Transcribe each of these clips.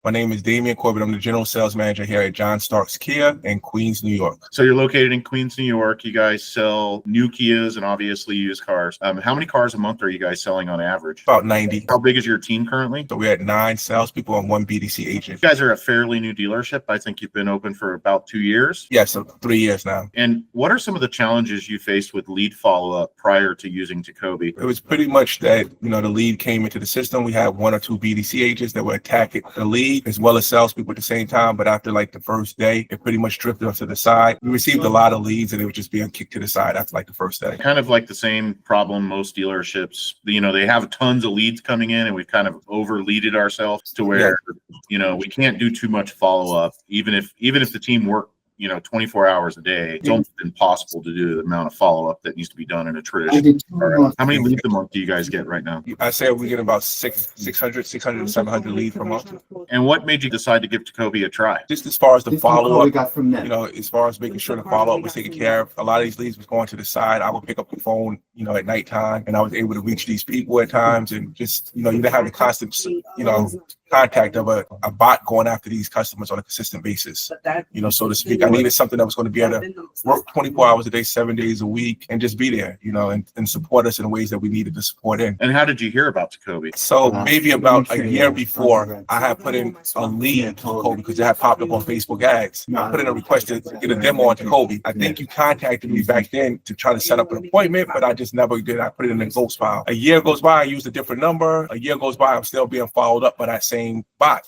My name is Damian Corbett. I'm the general sales manager here at John Starks Kia in Queens, New York. So you're located in Queens, New York. You guys sell new Kias and obviously used cars. How many cars a month are you guys selling on average? About 90. How big is your team currently? So we're at 9 salespeople and 1 BDC agent. You guys are a fairly new dealership. I think you've been open for about 2 years. Yes, so 3 years now. And what are some of the challenges you faced with lead follow-up prior to using TECOBI? It was pretty much that, the lead came into the system. We had 1 or 2 BDC agents that were attacking the lead as well as salespeople at the same time. But after like the first day, it pretty much drifted off to the side. We received a lot of leads and it was just being kicked to the side after like the first day. Kind of like the same problem most dealerships, they have tons of leads coming in and we've kind of over-leaded ourselves to where, we can't do too much follow-up. Even if the team worked 24 hours a day, it's almost impossible to do the amount of follow-up that needs to be done in a traditional. How many leads a month do you guys get right now? I say we get about 600 to 700 leads per month. And what made you decide to give TECOBI a try? Just as far as the follow-up, as far as making sure the follow-up was taken care of, a lot of these leads was going to the side. I would pick up the phone, at nighttime, and I was able to reach these people at times, and just, you didn't have the constant, contact of a bot going after these customers on a consistent basis, so to speak. I needed something that was going to be able to work 24 hours a day, 7 days a week, and just be there, and support us in ways that we needed to support in. And how did you hear about TECOBI? So maybe about a year before, I had put in a lead to TECOBI because it had popped up on Facebook ads. I put in a request to get a demo on TECOBI. I think you contacted me back then to try to set up an appointment, but I just never did. I put it in a ghost file. A year goes by, I used a different number. A year goes by, I'm still being followed up by that same bot.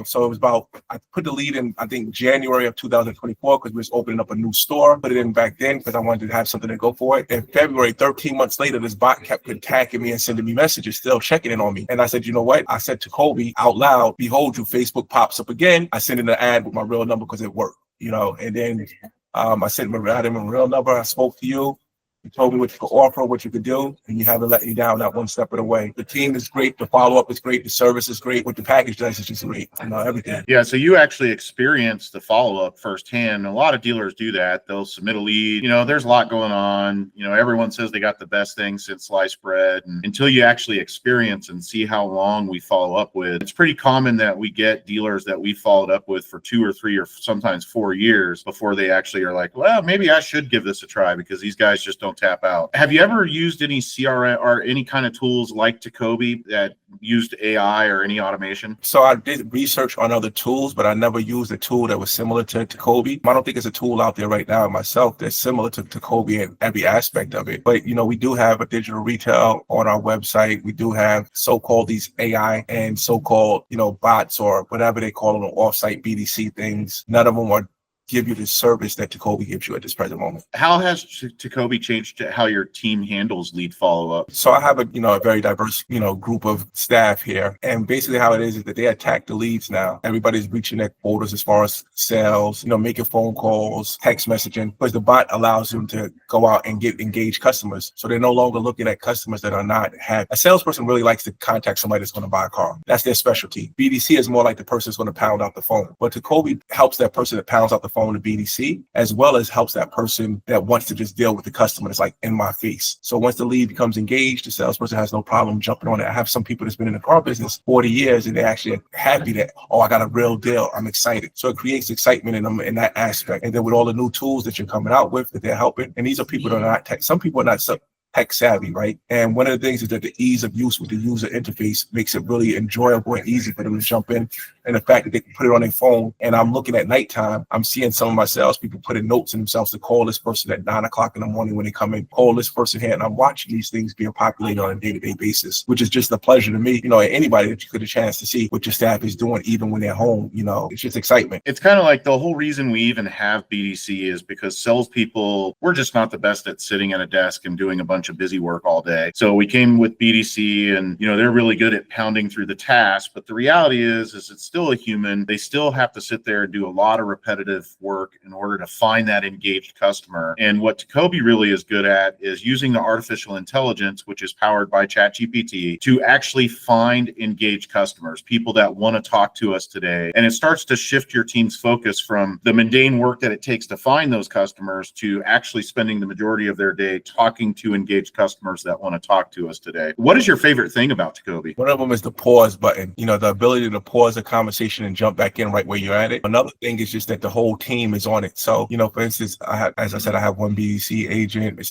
So it was about, I put the lead in, I think, January of 2024, because we was opening up a new store. Put it in back then because I wanted to have something to go for it. In February, 13 months later, this bot kept attacking me and sending me messages, still checking in on me. And I said, you know what? I said to TECOBI out loud, behold you, Facebook pops up again. I sent in an ad with my real number because it worked, and then I sent him a real number. I spoke to you. You told me what you could offer, what you could do, and you haven't let me down not one step of the way. The team is great. The follow-up is great. The service is great. What the package does is just great. Everything. Yeah, so you actually experienced the follow-up firsthand. A lot of dealers do that. They'll submit a lead. There's a lot going on. Everyone says they got the best thing since sliced bread. And until you actually experience and see how long we follow up with, it's pretty common that we get dealers that we followed up with for 2 or 3 or sometimes 4 years before they actually are like, well, maybe I should give this a try because these guys just don't tap out. Have you ever used any CRM or any kind of tools like TECOBI that used AI or any automation? So I did research on other tools, but I never used a tool that was similar to TECOBI. I don't think there's a tool out there right now myself that's similar to TECOBI in every aspect of it. But, we do have a digital retail on our website. We do have so-called these AI and so-called, bots or whatever they call them, off-site BDC things. None of them are give you the service that TECOBI gives you at this present moment. How has TECOBI changed how your team handles lead follow-up? So I have a very diverse group of staff here, and basically how it is that they attack the leads now. Everybody's reaching their quotas as far as sales, making phone calls, text messaging, because the bot allows them to go out and get engaged customers. So they're no longer looking at customers that are not happy. A salesperson really likes to contact somebody that's going to buy a car. That's their specialty. BDC is more like the person that's going to pound out the phone, but TECOBI helps that person that pounds out the phone to BDC, as well as helps that person that wants to just deal with the customer that's like in my face. So once the lead becomes engaged, the salesperson has no problem jumping on it. I have some people that's been in the car business 40 years and they're actually happy that, I got a real deal. I'm excited. So it creates excitement in them in that aspect. And then with all the new tools that you're coming out with that they're helping, and these are people that are not tech. Some people are not tech savvy, right? And one of the things is that the ease of use with the user interface makes it really enjoyable and easy for them to jump in. And the fact that they can put it on their phone, and I'm looking at nighttime, I'm seeing some of my salespeople putting notes in themselves to call this person at 9 o'clock in the morning when they come in, call this person here, and I'm watching these things being populated on a day-to-day basis, which is just a pleasure to me. Anybody that you get a chance to see what your staff is doing, even when they're home, it's just excitement. It's kind of like the whole reason we even have BDC is because salespeople, we're just not the best at sitting at a desk and doing a bunch of busy work all day. So we came with BDC and, they're really good at pounding through the task. But the reality is it's still a human. They still have to sit there and do a lot of repetitive work in order to find that engaged customer. And what TECOBI really is good at is using the artificial intelligence, which is powered by ChatGPT, to actually find engaged customers, people that want to talk to us today. And it starts to shift your team's focus from the mundane work that it takes to find those customers to actually spending the majority of their day talking to engaged customers that want to talk to us today. What is your favorite thing about TECOBI? One of them is the pause button, the ability to pause a conversation conversation and jump back in right where you're at it. Another thing is just that the whole team is on it. So, for instance, as I said, I have one BDC agent, it's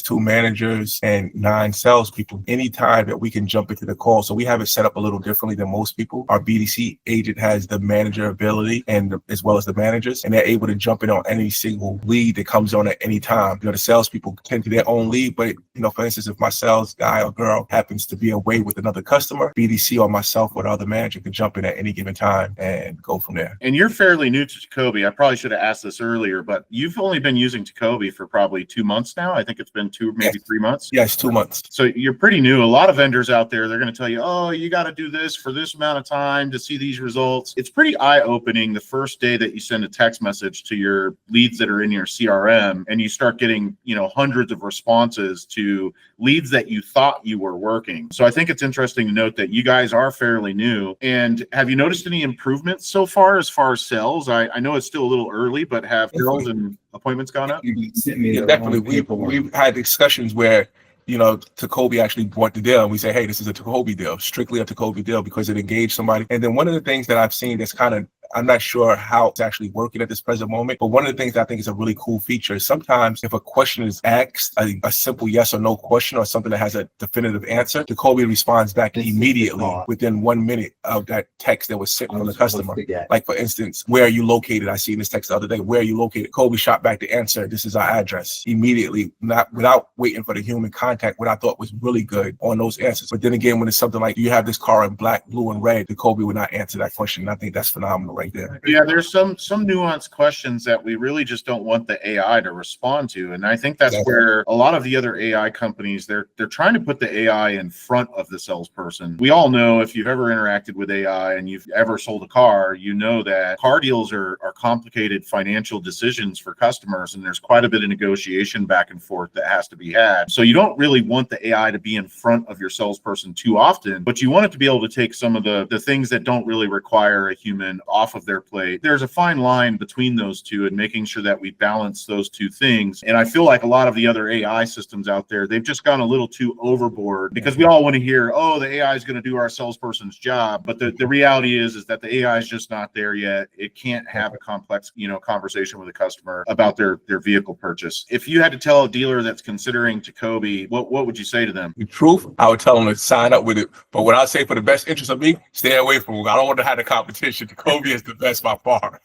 two managers and 9 salespeople. Anytime that we can jump into the call. So we have it set up a little differently than most people. Our BDC agent has the manager ability and as well as the managers, and they're able to jump in on any single lead that comes on at any time. The salespeople tend to their own lead, but for instance, if my sales guy or girl happens to be away with another customer, BDC or myself or the other manager can jump in at any given time and go from there. And you're fairly new to TECOBI. I probably should have asked this earlier, but you've only been using TECOBI for probably 2 months now. I think it's been 2, maybe 3 months. Yes, 2 months. So you're pretty new. A lot of vendors out there, they're going to tell you, oh, you got to do this for this amount of time to see these results. It's pretty eye-opening the first day that you send a text message to your leads that are in your CRM and you start getting, hundreds of responses to leads that you thought you were working. So I think it's interesting to note that you guys are fairly new. And have you noticed any improvements so far as sales? I know it's still a little early, but have bills and appointments gone up? Yeah, definitely. We've had discussions where TECOBI actually bought the deal and we say, hey, this is a TECOBI deal, strictly a TECOBI deal because it engaged somebody. And then one of the things that I've seen that's I'm not sure how it's actually working at this present moment, but one of the things that I think is a really cool feature is sometimes if a question is asked, a simple yes or no question or something that has a definitive answer, TECOBI responds back immediately within 1 minute of that text that was sent from the customer. Like for instance, where are you located? I seen this text the other day. Where are you located? TECOBI shot back the answer. This is our address immediately, not without waiting for the human contact, what I thought was really good on those answers. But then again, when it's something like, do you have this car in black, blue, and red? TECOBI would not answer that question. And I think that's phenomenal right there. Yeah, there's some nuanced questions that we really just don't want the AI to respond to. And I think that's where a lot of the other AI companies, they're trying to put the AI in front of the salesperson. We all know if you've ever interacted with AI and you've ever sold a car, you know that car deals are complicated financial decisions for customers. And there's quite a bit of negotiation back and forth that has to be had. So you don't really want the AI to be in front of your salesperson too often, but you want it to be able to take some of the things that don't really require a human off of their plate. There's a fine line between those two and making sure that we balance those two things. And I feel like a lot of the other AI systems out there, they've just gone a little too overboard because we all want to hear, oh, the AI is going to do our salesperson's job. But the reality is that the AI is just not there yet. It can't have a complex, conversation with a customer about their vehicle purchase. If you had to tell a dealer that's considering TECOBI, what would you say to them? The truth, I would tell them to sign up with it. But what I say for the best interest of me, stay away from it. I don't want to have the competition. TECOBI is the best by far.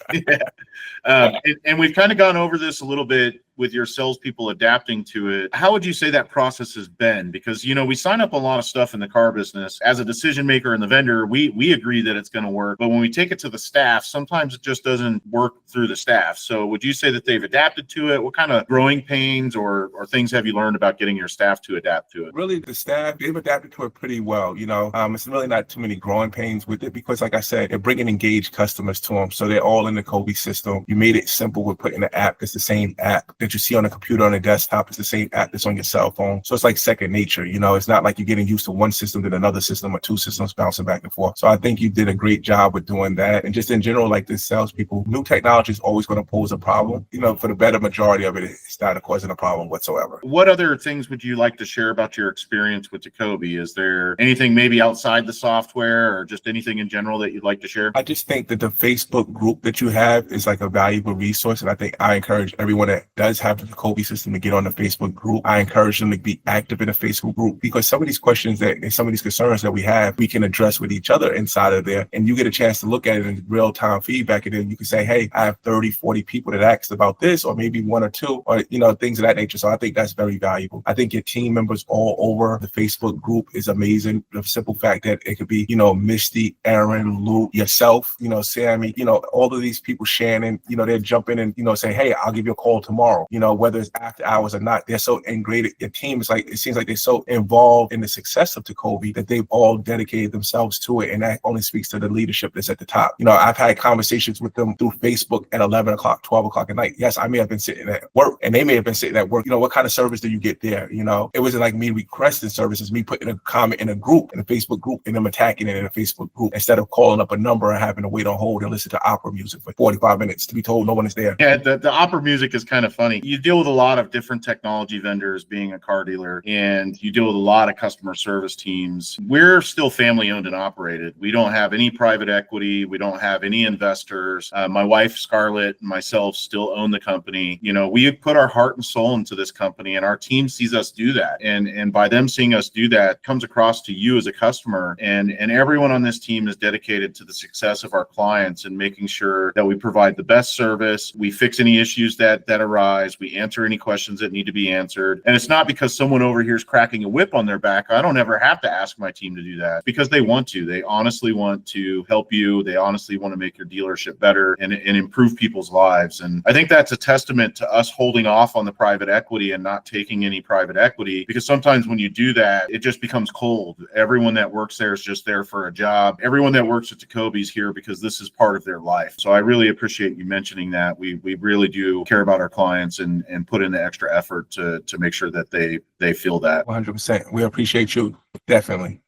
And we've kind of gone over this a little bit with your salespeople adapting to it. How would you say that process has been? Because, we sign up a lot of stuff in the car business. As a decision maker and the vendor, we agree that it's going to work. But when we take it to the staff, sometimes it just doesn't work through the staff. So would you say that they've adapted to it? What kind of growing pains or things have you learned about getting your staff to adapt to it? Really, the staff, they've adapted to it pretty well. It's really not too many growing pains with it because, like I said, they're bringing engaged customers to them. So they're all in the TECOBI system. You made it simple with putting the app. It's the same app that you see on the computer, on the desktop. It's the same app that's on your cell phone. So it's like second nature. It's not like you're getting used to one system to another system or two systems bouncing back and forth. So I think you did a great job with doing that. And just in general, like the salespeople, new technology is always going to pose a problem. For the better majority of it, it's not causing a problem whatsoever. What other things would you like to share about your experience with TECOBI? Is there anything maybe outside the software or just anything in general that you'd like to share? I just think that the Facebook group that you have is like a valuable resource. And I think I encourage everyone that does have the TECOBI system to get on the Facebook group. I encourage them to be active in the Facebook group because some of these questions and some of these concerns that we have, we can address with each other inside of there. And you get a chance to look at it in real time feedback. And then you can say, hey, I have 30, 40 people that asked about this, or maybe 1 or 2, or, things of that nature. So I think that's very valuable. I think your team members all over the Facebook group is amazing. The simple fact that it could be, Misty, Aaron, Lou, yourself, Sammy, all of these people, Shannon, they're jumping and, say, hey, I'll give you a call tomorrow, whether it's after hours or not. They're so integrated. Your team is it seems like they're so involved in the success of TECOBI that they've all dedicated themselves to it. And that only speaks to the leadership that's at the top. I've had conversations with them through Facebook at 11 o'clock, 12 o'clock at night. Yes, I may have been sitting at work and they may have been sitting at work. What kind of service do you get there? It wasn't like me requesting services, me putting a comment in a group, in a Facebook group, and them attacking it in a Facebook group instead of calling up a number and having to wait on hold and listen to opera music for 45 minutes to be told no one is there. Yeah, the opera music is kind of funny. point, you deal with a lot of different technology vendors being a car dealer, and you deal with a lot of customer service teams. We're still family owned and operated. We don't have any private equity. We don't have any investors. My wife, Scarlett, and myself still own the company. You know, we put our heart and soul into this company, and our team sees us do that. And by them seeing us do that, comes across to you as a customer. And everyone on this team is dedicated to the success of our clients and making sure that we provide the best service. We fix any issues that arise. We answer any questions that need to be answered. And it's not because someone over here is cracking a whip on their back. I don't ever have to ask my team to do that, because they want to. They honestly want to help you. They honestly want to make your dealership better and improve people's lives. And I think that's a testament to us holding off on the private equity and not taking any private equity, because sometimes when you do that, it just becomes cold. Everyone that works there is just there for a job. Everyone that works at TECOBI is here because this is part of their life. So I really appreciate you mentioning that. We really do care about our clients and put in the extra effort to make sure that they feel that. 100%. We appreciate you. Definitely.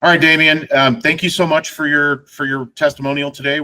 All right, Damian, thank you so much for your testimonial today.